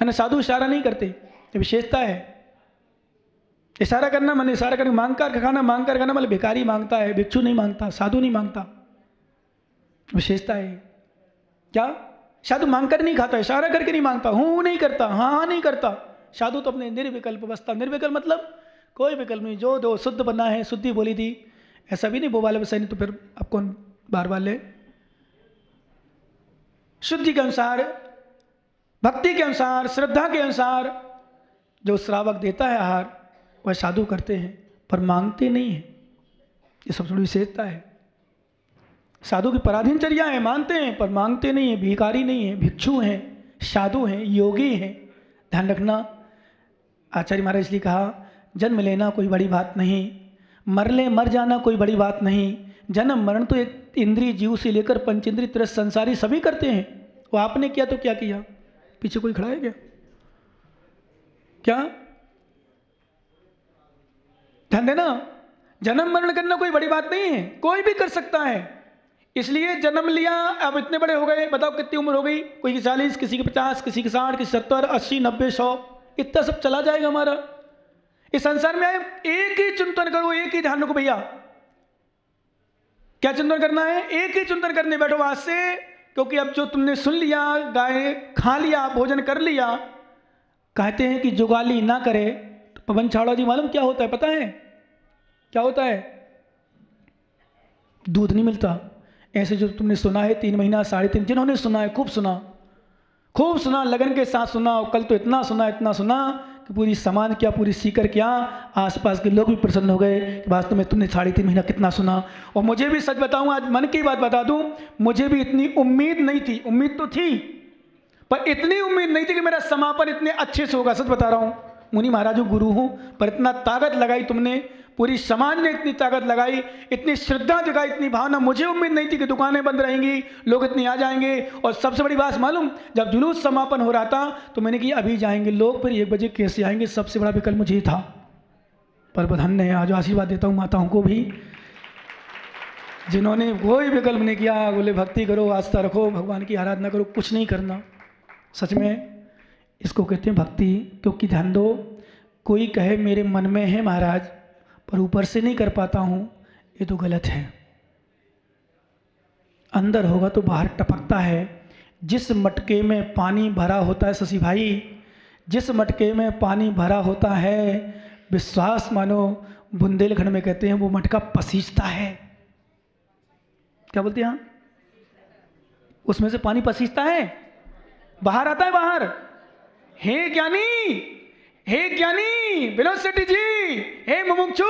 मैंने साधु इशारा नहीं करते, ये विशेषता है। इशारा करना मैंने इशारा करना, मांग कर खाना, मांग कर खाना मतलब भिखारी मांगता है, भिक्षु नहीं मांगता, साधु नहीं मांगता, विशेषता है। क्या साधु मांग कर नहीं खाता, इशारा करके नहीं मांगता, हूँ नहीं करता, हाँ हाँ नहीं करता। साधु तो अपने निर्विकल्प बसता, निर्विकल्प मतलब कोई विकल्प नहीं, जो दो शुद्ध बना है, शुद्धि बोली थी, ऐसा भी नहीं वो वाले बसा नहीं तो फिर आप कौन बार बार ले। शुद्धि के अनुसार, भक्ति के अनुसार, श्रद्धा के अनुसार जो श्रावक देता है आहार वह साधु करते हैं, पर मांगते नहीं है। ये सबसे बड़ी विशेषता है। साधु की पराधीनचर्या है, मानते हैं पर मांगते नहीं है, भिखारी नहीं है, भिक्षु हैं, साधु हैं, योगी हैं। ध्यान रखना, आचार्य महाराज इसलिए कहा जन्म लेना कोई बड़ी बात नहीं, मर जाना कोई बड़ी बात नहीं। जन्म मरण तो एक इंद्रिय जीव से लेकर पंचेंद्रिय तरह संसारी सभी करते हैं। वो आपने किया तो क्या किया, पीछे कोई खड़ा है क्या? क्या ध्यान देना, जन्म मरण करना कोई बड़ी बात नहीं है, कोई भी कर सकता है। इसलिए जन्म लिया, अब इतने बड़े हो गए, बताओ कितनी उम्र हो गई, कोई की 40, किसी की 50, किसी की 60, किसी 70, 80, 90, 100, इतना सब चला जाएगा हमारा। इस संसार में आए एक ही चिंतन करो, एक ही ध्यान रखो भैया। क्या चिंतन करना है? एक ही चिंतन करने बैठो आज से, क्योंकि अब जो तुमने सुन लिया, गाय खा लिया, भोजन कर लिया, कहते हैं कि जुगाली ना करे तो पवन छाड़ा जी मालूम क्या होता है? पता है क्या होता है? दूध नहीं मिलता। ऐसे जो तुमने सुना है 3 महीना 3.5, जिन्होंने सुना है खूब सुना, लगन के साथ सुना। और कल तो इतना सुना कि पूरी समाज क्या, पूरी सीकर क्या, आसपास के लोग भी प्रसन्न हो गए कि वास्तव में तुमने 3.5 महीना कितना सुना। और मुझे भी सच बताऊं, आज मन की बात बता दूं, मुझे भी इतनी उम्मीद नहीं थी। उम्मीद तो थी पर इतनी उम्मीद नहीं थी कि मेरा समापन इतने अच्छे से होगा। सच बता रहा हूं, मुनि महाराजों गुरु हूं, पर इतना ताकत लगाई तुमने, पूरी समाज ने इतनी ताकत लगाई, इतनी श्रद्धा दिखाई, इतनी भावना। मुझे उम्मीद नहीं थी कि दुकानें बंद रहेंगी, लोग इतने आ जाएंगे। और सबसे बड़ी बात मालूम, जब जुलूस समापन हो रहा था तो मैंने कि अभी जाएंगे लोग, फिर 1 बजे कैसे आएंगे। सबसे बड़ा विकल्प मुझे था, पर धन्य है। आज आशीर्वाद देता हूँ माताओं को भी, जिन्होंने कोई विकल्प नहीं किया, बोले भक्ति करो, आस्था रखो, भगवान की आराधना करो, कुछ नहीं करना। सच में इसको कहते हैं भक्ति। क्योंकि ध्यान दो, कोई कहे मेरे मन में है महाराज पर ऊपर से नहीं कर पाता हूं, ये तो गलत है। अंदर होगा तो बाहर टपकता है। जिस मटके में पानी भरा होता है शशि भाई, जिस मटके में पानी भरा होता है, विश्वास मानो, बुंदेलखंड में कहते हैं वो मटका पसीजता है। क्या बोलते हैं? उसमें से पानी पसीजता है, बाहर आता है। बाहर हे ज्ञानी वेलोसिटी जी, हे मुमुक्षु,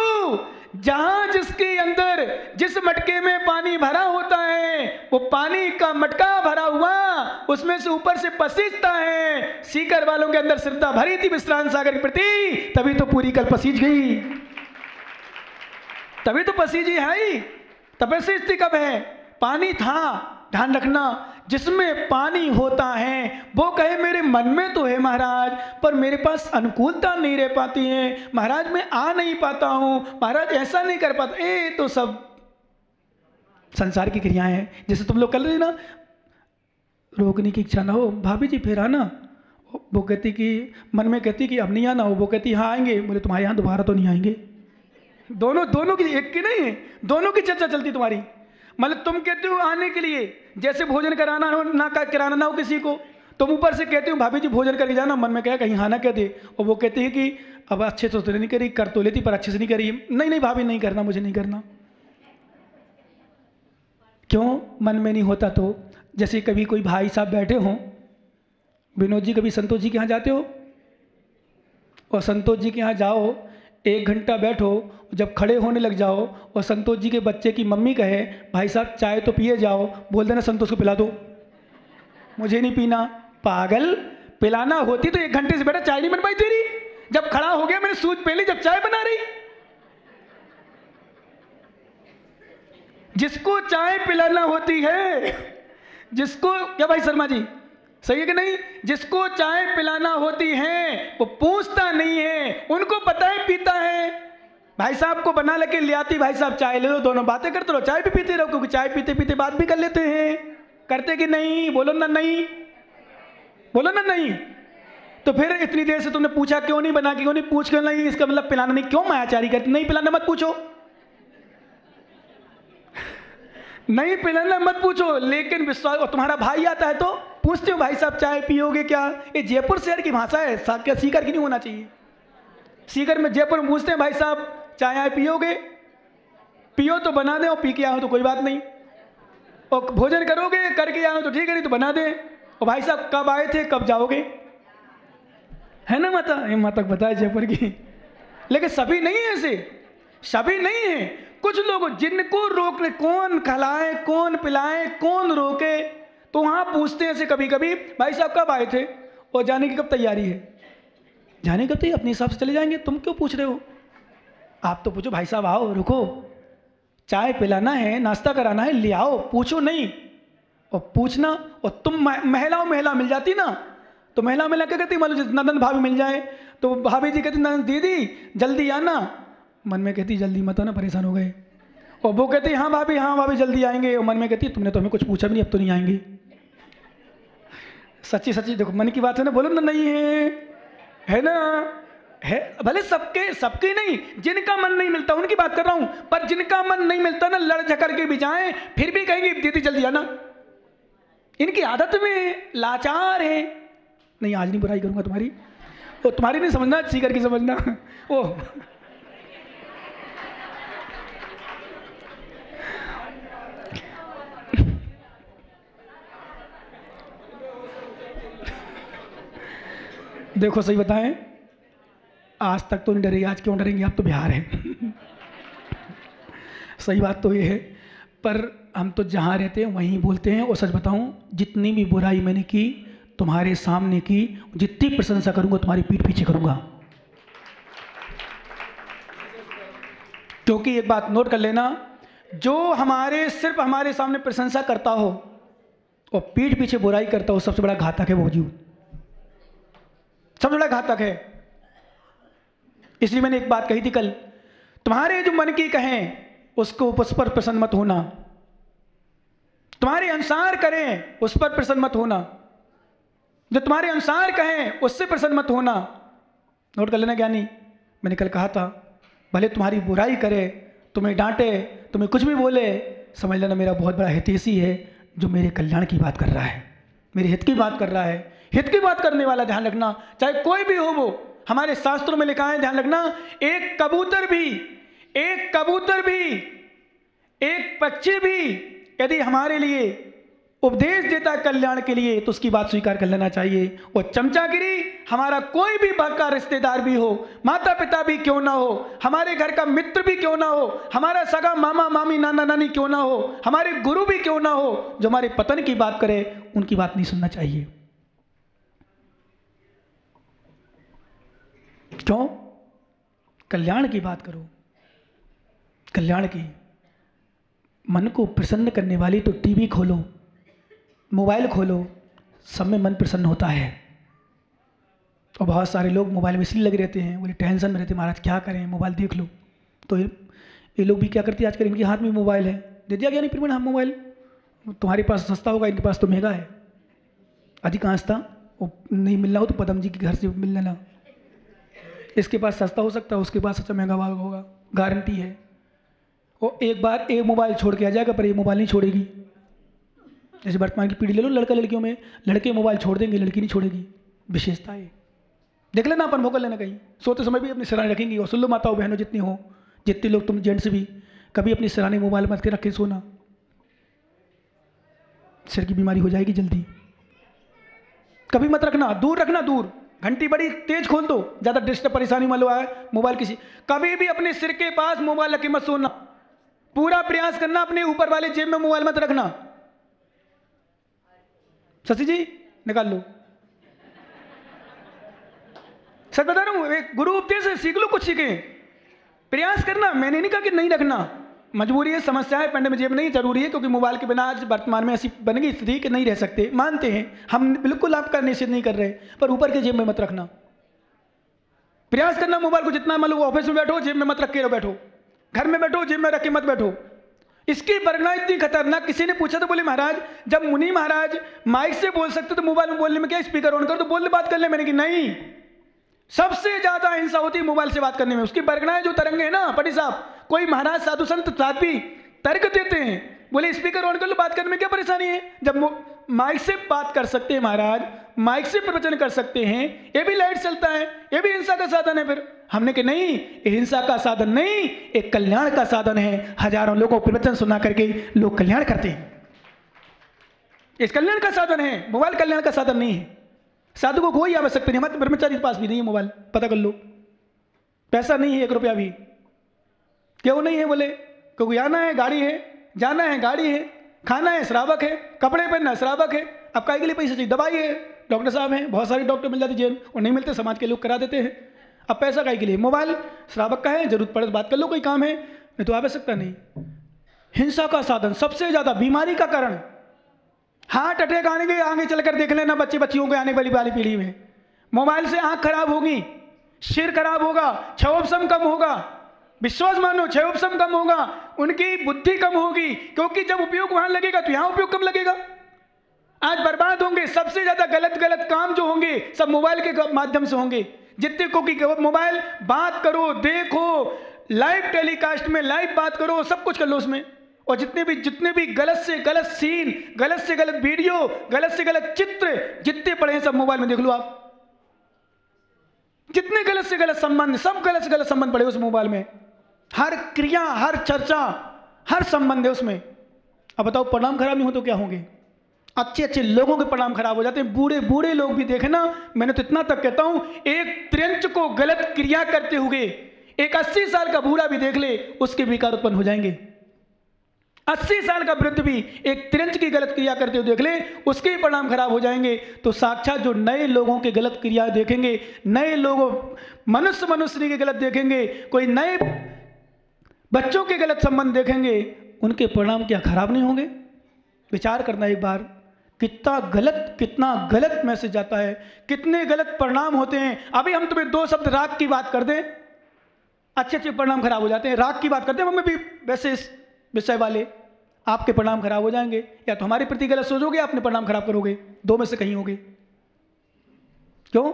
जहां जिसके अंदर जिस मटके में पानी भरा होता है, वो पानी का मटका भरा हुआ, उसमें से ऊपर से पसीजता है। सीकर वालों के अंदर श्रद्धा भरी थी विश्रांत सागर के प्रति, तभी तो पूरी कल पसीज गई, तभी तो पसीजी है। तपस्या कब है? पानी था। ध्यान रखना, जिसमें पानी होता है वो कहे मेरे मन में तो है महाराज, पर मेरे पास अनुकूलता नहीं रह पाती है महाराज, मैं आ नहीं पाता हूं महाराज, ऐसा नहीं कर पाता। ये तो सब संसार की क्रियाएं हैं। जैसे तुम लोग कर रहे ना, रोकने की इच्छा ना हो, भाभी जी फिर आना, वो कहती कि मन में कहती कि अब नहीं आना हो, वो कहती हाँ आएंगे, बोले तुम्हारे यहाँ दोबारा तो नहीं आएंगे। दोनों की, एक की नहीं है, दोनों की चर्चा चलती तुम्हारी। मतलब तुम कहते हो आने के लिए, जैसे भोजन कराना हो ना, कराना ना हो किसी को, तुम ऊपर से कहते हो भाभी जी भोजन करके जाना, मन में कहा कहीं हाँ ना कह दे, और वो कहती है कि अब अच्छे से तो नहीं करी, कर तो लेती पर अच्छे से नहीं करी। नहीं भाभी नहीं करना, मुझे नहीं करना। क्यों? मन में नहीं होता। तो जैसे कभी कोई भाई साहब बैठे हों, विनोद जी कभी संतोष जी के यहाँ जाते हो, और संतोष जी के यहाँ जाओ, 1 घंटा बैठो, जब खड़े होने लग जाओ और संतोष जी के बच्चे की मम्मी कहे भाई साहब चाय तो पिए जाओ, बोल देना संतोष को पिला दो, मुझे नहीं पीना। पागल, पिलाना होती तो 1 घंटे से बेटा चाय नहीं बन पाई तेरी। जब खड़ा हो गया मैंने सूझ पहली, जब चाय बना रही। जिसको चाय पिलाना होती है, जिसको, क्या भाई शर्मा जी सही है कि नहीं, जिसको चाय पिलाना होती है वो पूछता नहीं है, उनको पता है पीता है। भाई साहब को बना लेके ले आती, भाई साहब चाय ले लो, दोनों बातें करते रहो, चाय भी पीते रहो, क्योंकि चाय पीते पीते बात भी कर लेते हैं। करते कि नहीं? बोलो ना नहीं, बोलो ना नहीं। तो फिर इतनी देर से तुमने पूछा क्यों नहीं, बना के क्यों नहीं, पूछ क्यों नहीं, इसका मतलब पिलाना नहीं, क्यों मायाचारी करती? नहीं पिलाना मत पूछो, नहीं पिलाना मत पूछो, लेकिन विश्वास, और तुम्हारा भाई आता है तो पूछते हो भाई साहब चाय पियोगे क्या? ये जयपुर शहर की भाषा है, क्या सीकर की नहीं होना चाहिए? सीकर में जयपुर में पूछते हैं भाई साहब चाय पियोगे, पियो तो बना दे, और पी के आओ तो कोई बात नहीं, और भोजन करोगे करके आओ तो ठीक है, नहीं तो बना दे, और भाई साहब कब आए थे कब जाओगे, है ना माता? ये माता को बताया जयपुर की। लेकिन सभी नहीं है ऐसे, सभी नहीं है। कुछ लोग जिनको रोकने, कौन खिलाए कौन पिलाए कौन रोके, तो वहाँ पूछते हैं ऐसे कभी कभी भाई साहब कब आए थे और जाने की कब तैयारी है? जाने कब तैयारी? अपने हिसाब से चले जाएंगे, तुम क्यों पूछ रहे हो? आप तो पूछो भाई साहब आओ, रुको, चाय पिलाना है, नाश्ता कराना है, ले आओ, पूछो नहीं। और पूछना, और तुम महिला मिल जाती ना, तो महिला क्या कहती, मान लो नंदन भाभी मिल जाए तो भाभी जी कहती नंदन दीदी जल्दी आना, मन में कहती जल्दी मत आना परेशान हो गए, और वो कहती हाँ भाभी जल्दी आएंगे, और मन में कहती तुमने तो हमें कुछ पूछा भी नहीं, अब तो नहीं आएंगे। सच्ची सच्ची देखो मन की बात है ना, बोलो ना, नहीं है ना, है भले सबके नहीं, जिनका मन नहीं मिलता उनकी बात कर रहा हूं, पर जिनका मन नहीं मिलता ना, लड़ झकड़ के भी जाएं फिर भी कहेंगे दीदी जल्दी आना। इनकी आदत में लाचार है। नहीं आज नहीं बुराई करूंगा तुम्हारी, तो तुम्हारी नहीं समझना, सीकर की समझना। ओ देखो सही बताएं, आज तक तो नहीं डरे, आज क्यों डरेंगे? आप तो बिहार हैं। सही बात तो ये है, पर हम तो जहाँ रहते हैं वहीं बोलते हैं। और सच बताऊं, जितनी भी बुराई मैंने की तुम्हारे सामने की, जितनी प्रशंसा करूंगा तुम्हारी पीठ पीछे करूंगा। क्योंकि एक बात नोट कर लेना, जो सिर्फ हमारे सामने प्रशंसा करता हो और पीठ पीछे बुराई करता हो, सबसे बड़ा घातक है वो जीव, सबसे बड़ा घातक है। इसलिए मैंने एक बात कही थी कल, तुम्हारे जो मन की कहें उसको उस पर प्रसन्न मत होना, तुम्हारे अनुसार करें उस पर प्रसन्न मत होना, जो तुम्हारे अनुसार कहें उससे प्रसन्न मत होना। नोट कर लेना ज्ञानी, मैंने कल कहा था, भले तुम्हारी बुराई करे, तुम्हें डांटे, तुम्हें कुछ भी बोले, समझ लेना मेरा बहुत बड़ा हितैषी है, जो मेरे कल्याण की बात कर रहा है, मेरे हित की बात कर रहा है। हित की बात करने वाला ध्यान रखना, चाहे कोई भी हो वो, हमारे शास्त्रों में लिखा है, ध्यान रखना, एक कबूतर भी, एक पक्षी भी यदि हमारे लिए उपदेश देता है कल्याण के लिए, तो उसकी बात स्वीकार कर लेना चाहिए। और चमचागिरी, हमारा कोई भी बाका रिश्तेदार भी हो, माता पिता भी क्यों ना हो, हमारे घर का मित्र भी क्यों ना हो, हमारा सगा मामा मामी नाना नानी क्यों ना हो, हमारे गुरु भी क्यों ना हो, जो हमारे पतन की बात करे, उनकी बात नहीं सुनना चाहिए। क्यों? कल्याण की बात करो, कल्याण की। मन को प्रसन्न करने वाली तो टीवी खोलो, मोबाइल खोलो, सब में मन प्रसन्न होता है। और बहुत सारे लोग मोबाइल में इसलिए लगे रहते हैं, बोले टेंशन में रहते, महाराज क्या करें, मोबाइल देख लो। तो ये लोग भी क्या करते हैं आजकल, इनके हाथ में मोबाइल है, दे दिया गया नहीं फिर हाँ मोबाइल, तुम्हारे पास सस्ता होगा, इनके पास तो महंगा है। अधिकांशता वो नहीं मिल रहा हो तो पदम जी के घर से मिल लेना, इसके पास सस्ता हो सकता है, उसके पास अच्छा महंगा होगा, गारंटी है। और एक बार एक मोबाइल छोड़ के आ जाएगा, पर ये मोबाइल नहीं छोड़ेगी। जैसे वर्तमान की पीढ़ी ले लो, लड़का लड़कियों में, लड़के मोबाइल छोड़ देंगे, लड़की नहीं छोड़ेगी, विशेषता है। देख लेना, अपन भोकल लेना, कहीं सोते समय भी अपनी सराहना रखेंगी। और सुन लो माताओं बहनों जितनी हो, जितने लोग तुम जेंट्स भी, कभी अपनी सराहना मोबाइल मत के रखे सोना, सिर की बीमारी हो जाएगी जल्दी। कभी मत रखना, दूर रखना, दूर। घंटी बड़ी तेज खोल दो, ज़्यादा डिस्टर्ब परेशानी मान लो आए मोबाइल किसी। कभी भी अपने सिर के पास मोबाइल रख के मत सोना, पूरा प्रयास करना अपने ऊपर वाले जेब में मोबाइल मत रखना। शशि जी निकाल लो, सच बता रहा हूं, एक गुरु उपदेश से सीख लो, कुछ सीखे, प्रयास करना। मैंने नहीं कहा कि नहीं रखना, मजबूरी है, समस्या है, पेंड में जेब नहीं, जरूरी है, क्योंकि मोबाइल के बिना आज वर्तमान में ऐसी बन गई स्थिति कि नहीं रह सकते। मानते हैं हम, बिल्कुल आपका निषेध नहीं कर रहे, पर ऊपर के जेब में मत रखना। प्रयास करना मोबाइल को जितना, मान लो ऑफिस में बैठो जेब में मत रख के बैठो, घर में बैठो जेब में रख के मत बैठो। इसकी परगना इतनी खतरनाक। किसी ने पूछा तो बोले महाराज जब मुनि महाराज माइक से बोल सकते तो मोबाइल में बोलने में क्या, स्पीकर ऑन कर तो बोल बात कर ले। मैंने कि नहीं, सबसे ज्यादा हिंसा होती है मोबाइल से बात करने में। उसकी परगनाएं जो तरंगे हैं ना पटी साहब, कोई महाराज साधु संत साध्वी तर्क देते हैं, बोले स्पीकर ऑन कर लो, बात करने में क्या परेशानी है। जब माइक से बात कर सकते हैं महाराज, माइक से प्रवचन कर सकते हैं, ये भी लाइट चलता है, ये भी हिंसा का साधन है। फिर हमने कि नहीं, ये हिंसा का साधन नहीं, एक कल्याण का साधन है। हजारों लोगों को प्रवचन सुना करके लोग कल्याण करते हैं, इस कल्याण का साधन है, मोबाइल कल्याण का साधन नहीं है। साधु को कोई आवश्यकता नहीं, हमारे ब्रह्मचारी के पास भी नहीं है मोबाइल, पता कर लो, पैसा नहीं है 1 रुपया भी। क्यों नहीं है, बोले क्योंकि आना है गाड़ी है, जाना है गाड़ी है, खाना है श्रावक है, कपड़े पहनना श्रावक है। अब काय के लिए पैसा चाहिए, दवाई है, डॉक्टर साहब हैं, बहुत सारे डॉक्टर मिल जाते जैन, और नहीं मिलते समाज के लोग करा देते हैं। अब पैसा काय के लिए, मोबाइल श्रावक का है, जरूरत पड़े तो बात कर लो, कोई काम है, नहीं तो आवश्यकता नहीं। हिंसा का साधन सबसे ज्यादा बीमारी का कारण। हार्ट अटैक आने के आगे चलकर देख लेना बच्चे बच्चियों के आने वाली पीढ़ी में, मोबाइल से आंख खराब होगी, सिर खराब होगा, क्षयोपशम कम होगा, विश्वास मानो क्षयोपशम कम होगा, उनकी बुद्धि कम होगी, क्योंकि जब उपयोग वहां लगेगा तो यहां उपयोग कम लगेगा। आज बर्बाद होंगे, सबसे ज्यादा गलत काम जो होंगे सब मोबाइल के माध्यम से होंगे। जितने को मोबाइल बात करो, देखो, लाइव टेलीकास्ट में लाइव बात करो, सब कुछ कर लो उसमें। और जितने भी गलत से गलत सीन, गलत से गलत वीडियो, गलत से गलत चित्र जितने पड़े हैं सब मोबाइल में देख लो आप। जितने गलत से गलत संबंध, सब गलत से गलत संबंध पड़े उस मोबाइल में, हर क्रिया, हर चर्चा, हर संबंध है उसमें। अब बताओ परिणाम खराब नहीं हो तो क्या होंगे। अच्छे अच्छे लोगों के परिणाम खराब हो जाते हैं, बूढ़े बूढ़े लोग भी देखना। मैंने तो इतना तक कहता हूं, एक त्रियंच को गलत क्रिया करते हुए एक 80 साल का बूढ़ा भी देख ले, उसके विकार उत्पन्न हो जाएंगे। 80 साल का वृद्ध भी एक त्रियंच की गलत क्रिया करते हुए देख ले, उसके परिणाम खराब हो जाएंगे। तो साक्षात जो नए लोगों के गलत क्रिया देखेंगे, नए लोगों मनुष्य के गलत देखेंगे, कोई नए बच्चों के गलत संबंध देखेंगे, उनके परिणाम क्या खराब नहीं होंगे। विचार करना एक बार, कितना गलत मैसेज जाता है, कितने गलत परिणाम होते हैं। अभी हम तुम्हें 2 शब्द राग की बात कर दें, अच्छे परिणाम खराब हो जाते हैं। राग की बात करते हैं, हमें भी वैसे इस विषय वाले, आपके परिणाम खराब हो जाएंगे। या तो हमारे प्रति गलत सोचोगे, अपने परिणाम खराब करोगे, 2 में से कहीं होगे। क्यों?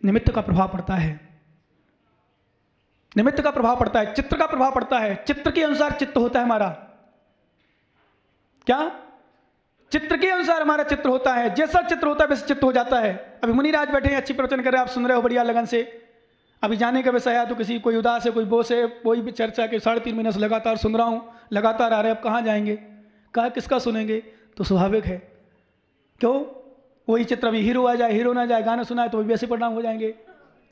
निमित्त का प्रभाव पड़ता है, निमित्त का प्रभाव पड़ता है, चित्र का प्रभाव पड़ता है। चित्र के अनुसार चित्त होता है हमारा। क्या? चित्र के अनुसार हमारा चित्र होता है, जैसा चित्र होता है वैसे चित्त हो जाता है। अभी मुनिराज बैठे हैं, अच्छी प्रवचन कर रहे हैं, आप सुन रहे हो बढ़िया लगन से। अभी जाने का वैसा आया तो किसी कोई उदास है, कोई बोस है, कोई भी चर्चा के 3.5 महीने से लगातार सुन रहा हूँ, लगातार आ रहे, अब कहाँ जाएंगे, कहाँ किसका सुनेंगे। तो स्वाभाविक है, क्यों? वही चित्र, अभी हीरो आ जाए, हीरो ना जाए, गाना सुनाए तो वैसे परिणाम हो जाएंगे।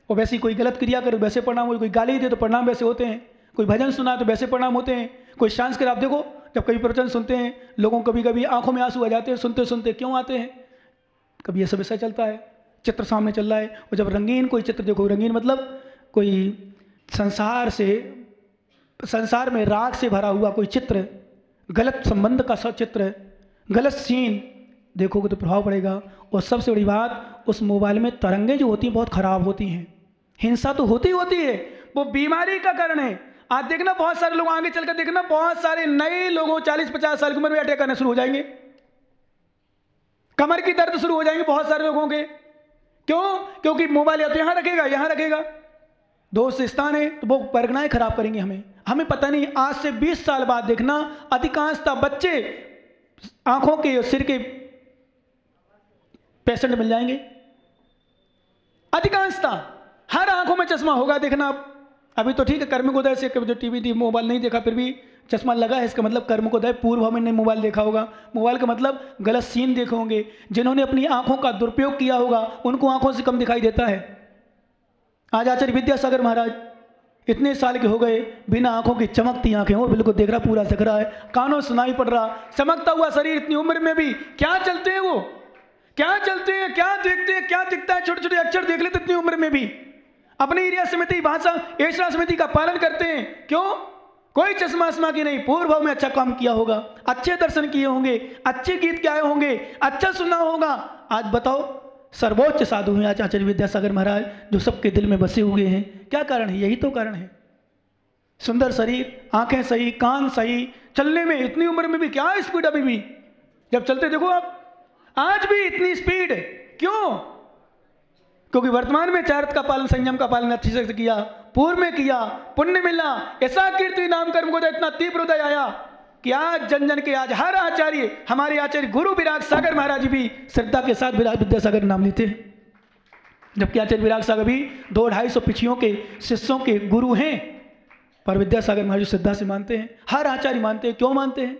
और वैसी कोई गलत क्रिया करे वैसे परिणाम हो, कोई गाली दे तो परिणाम वैसे होते हैं, कोई भजन सुनाए तो वैसे परिणाम होते हैं, कोई सांस्कृतिक। आप देखो जब कभी प्रवचन सुनते हैं, लोगों कभी कभी आंखों में आंसू आ जाते हैं सुनते सुनते। क्यों आते हैं? कभी ये सब ऐसा चलता है, चित्र सामने चल रहा है। और जब रंगीन कोई चित्र देखो, रंगीन मतलब कोई संसार में राग से भरा हुआ कोई चित्र, गलत संबंध का चित्र, गलत सीन देखोगे तो प्रभाव पड़ेगा। और सबसे बड़ी बात, उस मोबाइल में तरंगें जो होती हैं बहुत खराब होती हैं। हिंसा तो होती है, वो बीमारी का कारण है। आज देखना बहुत सारे लोग, आगे चलकर देखना बहुत सारे नए लोगों 40-50 साल की उम्र में अटैक करने शुरू हो जाएंगे, कमर की दर्द शुरू हो जाएंगे बहुत सारे लोगों के। क्यों? क्योंकि मोबाइल या तो यहां रखेगा, दोस्त स्थान है, तो वो परगनाएं खराब करेंगे हमें पता नहीं। आज से 20 साल बाद देखना, अधिकांशतः बच्चे आंखों के और सिर के पेशेंट मिल जाएंगे। अधिकांशतः हर आंखों में चश्मा होगा, देखना। अभी तो ठीक है, कर्मकोदय से जो टीवी मोबाइल नहीं देखा फिर भी चश्मा लगा है, इसका मतलब कर्मकोदय पूर्व में नहीं मोबाइल देखा होगा। मोबाइल का मतलब गलत सीन देखे होंगे। जिन्होंने अपनी आंखों का दुरुपयोग किया होगा उनको आंखों से कम दिखाई देता है। आज आचार्य विद्यासागर महाराज इतने साल के हो गए, बिना आंखों की चमकती आंखें, वो बिल्कुल देख रहा, पूरा दिख रहा है, कानों सुनाई पड़ रहा, चमकता हुआ शरीर, इतनी उम्र में भी क्या चलते हैं, वो क्या चलते हैं, क्या देखते हैं, क्या दिखता है, छोटे छोटे अक्षर देख लेते इतनी उम्र में भी। अपनी एरिया समिति भाषा एशा समिति का पालन करते हैं। क्यों? कोई चश्मा की नहीं, पूर्व भाव में अच्छा काम किया होगा, अच्छे दर्शन किए होंगे, अच्छे गीत गाए होंगे, अच्छा सुना होगा। आज बताओ, सर्वोच्च साधु हैं आचार्य विद्यासागर महाराज, जो सबके दिल में बसे हुए हैं। क्या कारण है? यही तो कारण है। सुंदर शरीर, आंखें सही, कान सही, चलने में, इतनी उम्र में भी क्या स्पीड अभी भी, जब चलते देखो आप, आज भी इतनी स्पीड। क्यों? क्योंकि वर्तमान में चारित्र का पालन, संयम का पालन अच्छे से किया, पूर्व में किया, पुण्य मिला, ऐसा कीर्ति नाम कर्म को इतना तीव्र उदय आया कि आज जन जन के, आज हर आचार्य, हमारे आचार्य गुरु विराग सागर महाराज जी भी श्रद्धा के साथ विराग विद्यासागर नाम लेते हैं। जबकि आचार्य विराग सागर भी 200-250 पिछियों के शिष्यों के गुरु हैं, पर विद्यासागर महाराज श्रद्धा से मानते हैं, हर आचार्य मानते हैं। क्यों मानते हैं?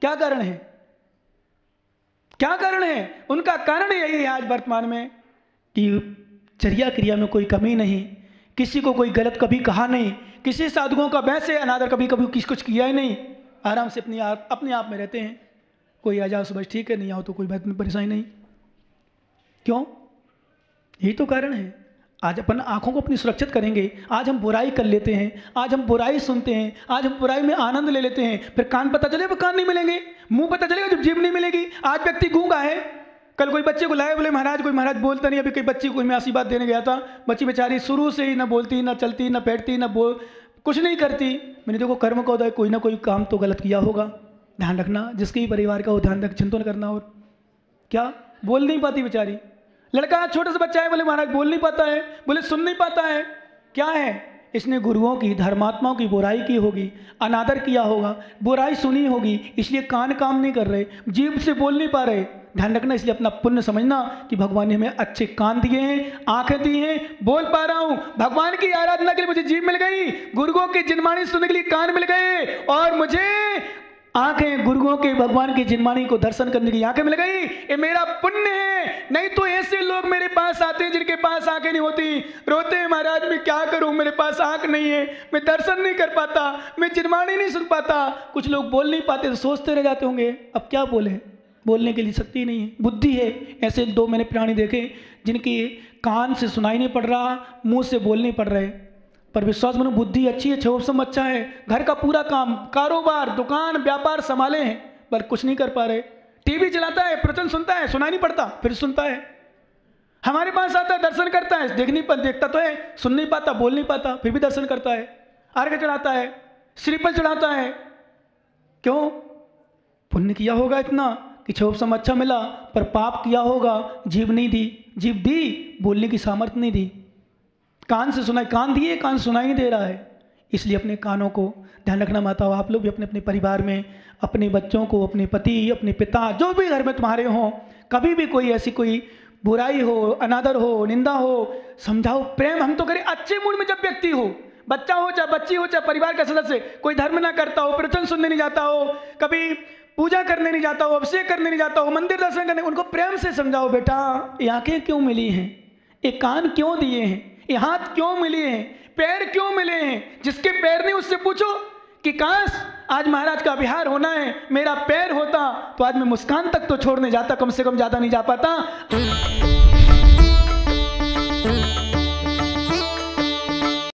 क्या कारण है? क्या कारण है? उनका कारण यही है आज वर्तमान में कि चर्या क्रिया में कोई कमी नहीं, किसी को कोई गलत कभी कहा नहीं, किसी साधुओं का वैसे अनादर कभी कभी किसी कुछ किया ही नहीं, आराम से अपने आप में रहते हैं। कोई आ जाओ सुबह ठीक है, नहीं आओ तो कोई बात में परेशानी नहीं। क्यों? यही तो कारण है। आज अपन आंखों को अपनी सुरक्षित करेंगे, आज हम बुराई कर लेते हैं, आज हम बुराई सुनते हैं, आज हम बुराई में आनंद ले लेते हैं, फिर कान पता चले कान नहीं मिलेंगे, मुंह पता चलेगा जब जीभ नहीं मिलेगी। आज व्यक्ति गूंगा है, कल कोई बच्चे को लाए, बोले महाराज, कोई महाराज बोलता नहीं। अभी कोई बच्ची को मैं आशीर्वाद देने गया था, बच्ची बेचारी शुरू से ही ना बोलती, ना चलती, ना बैठती, ना कुछ नहीं करती। मैंने देखो कर्म का उदय, कोई ना कोई काम तो गलत किया होगा, ध्यान रखना, जिसके भी परिवार का हो ध्यान रख, चिंतन करना। और क्या बोल नहीं पाती बेचारी, लड़का छोटा सा बच्चा है, बोले महाराज बोल नहीं पाता है, बोले सुन नहीं पाता है। क्या है? इसने गुरुओं की, धर्मात्माओं की बुराई की होगी, अनादर किया होगा, बुराई सुनी होगी, इसलिए कान काम नहीं कर रहे, जीभ से बोल नहीं पा रहे। ध्यान रखना, इसलिए अपना पुण्य समझना कि भगवान ने हमें अच्छे कान दिए हैं, आंखें दी हैं, बोल पा रहा हूं, भगवान की आराधना के लिए मुझे जीभ मिल गई, गुरुओं की जिनवाणी सुनने के लिए कान मिल गए, और मुझे आंखें गुरुओं के, भगवान की जिनवाणी को दर्शन करने की आंखें मिल गई। ये मेरा पुण्य है। नहीं तो ऐसे लोग मेरे पास आते हैं जिनके पास आंखें नहीं होती, रोते हैं महाराज मैं क्या करूं, मेरे पास आंख नहीं है, मैं दर्शन नहीं कर पाता, मैं जिनवाणी नहीं सुन पाता। कुछ लोग बोल नहीं पाते तो सोचते रह जाते होंगे अब क्या बोले, बोलने के लिए शक्ति नहीं है, बुद्धि है। ऐसे 2 मैंने प्राणी देखे जिनके कान से सुनाई नहीं पड़ रहा, मुंह से बोल नहीं पड़ रहे, पर विश्वास मानो बुद्धि अच्छी है, क्षोभसम अच्छा है, घर का पूरा काम, कारोबार, दुकान, व्यापार संभाले हैं, पर कुछ नहीं कर पा रहे। टीवी चलाता है, प्रवचन सुनता है, सुनाई नहीं पड़ता, फिर सुनता है। हमारे पास आता है, दर्शन करता है, देखता तो है, सुन नहीं पाता, बोल नहीं पाता, फिर भी दर्शन करता है, अर्घ्य चढ़ाता है, श्रीफल चढ़ाता है। क्यों? पुण्य किया होगा इतना कि क्षोभसम अच्छा मिला, पर पाप किया होगा, जीभ नहीं दी, जीभ दी, बोलने की सामर्थ्य नहीं दी, कान से सुनाई, कान दिए, कान सुनाई नहीं दे रहा है। इसलिए अपने कानों को ध्यान रखना। माताओं, आप लोग भी अपने अपने परिवार में अपने बच्चों को, अपने पति, अपने पिता, जो भी घर में तुम्हारे हों, कभी भी कोई ऐसी कोई बुराई हो, अनादर हो, निंदा हो, समझाओ, प्रेम हम तो करें अच्छे मूड में। जब व्यक्ति हो, बच्चा हो चाहे बच्ची हो, चाहे परिवार का सदस्य, कोई धर्म ना करता हो, प्रवचन सुनने नहीं जाता हो, कभी पूजा करने नहीं जाता हो, अभिषेक करने नहीं जाता हो, मंदिर दर्शन करने, उनको प्रेम से समझाओ, बेटा ये आंखें क्यों मिली हैं, ये कान क्यों दिए हैं, ये हाथ क्यों मिले हैं, पैर क्यों मिले हैं। जिसके पैर नहीं उससे पूछो कि काश आज महाराज का विहार होना है, मेरा पैर होता तो आज मैं मुस्कान तक तो छोड़ने जाता, कम से कम ज्यादा नहीं जा पाता।